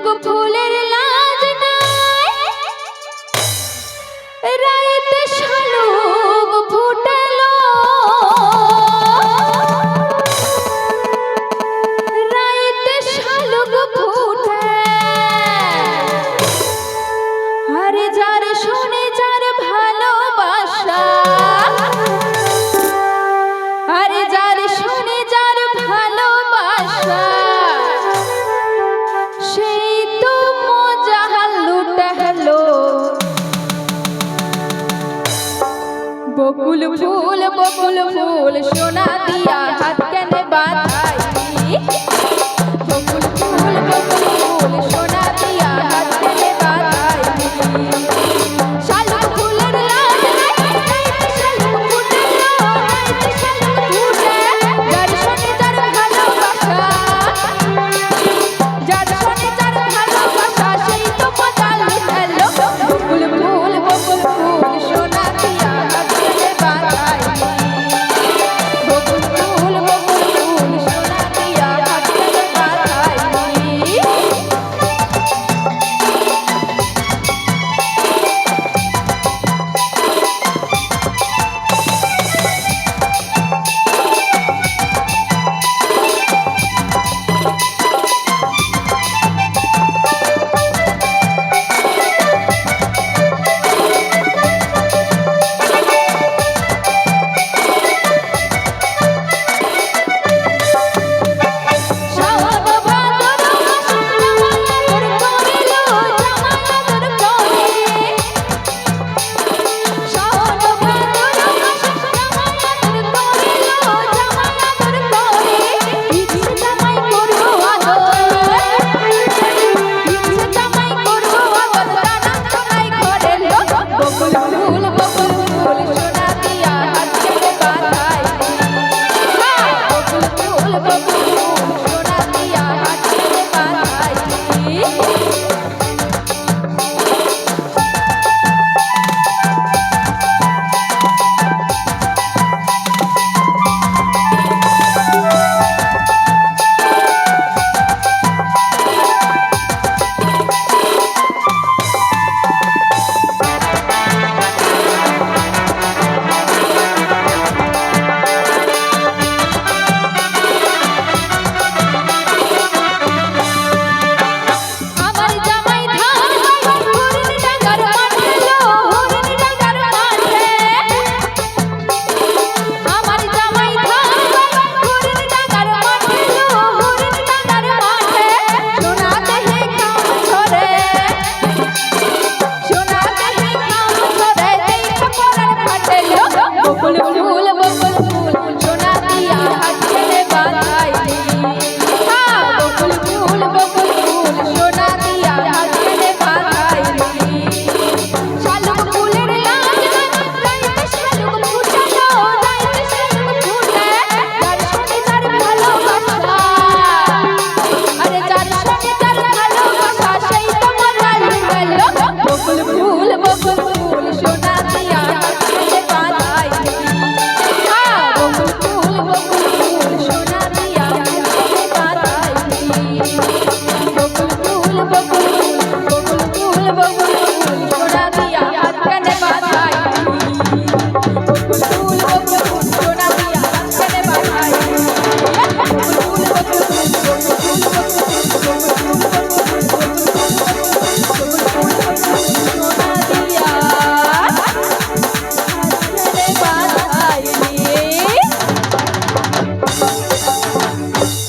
গো ফুলের লাজ নাই রাইতে শালুক ফুটেলো রাইতে শালুক ফুটে আরে যার শুনে যার ভালোবাসা আরে যার শুনে যার ভালোবাসা সেই তো মজা লুটালো বকুল ফুল সোনা দিয়া হাত কেনে বাঁধাই বকুল ফুল সোনা দিয়া হাত কেনে বাঁধাই শালুক ফুলের লাজ রাইতে শালুক ফুটেলো রাইতে শালুক ফুটে যার শুনে যার ভালোবাসা যার শুনে যার ভালোবাসা সেই তো মজা লুটালো বকুল ফুল সোনা দিয়া হাত কেনে বাঁধাই বকুল ফুল সোনা দিয়া হাত কেনে বাঁধাই সোনা দিয়া হাত কেনে বাঁধাই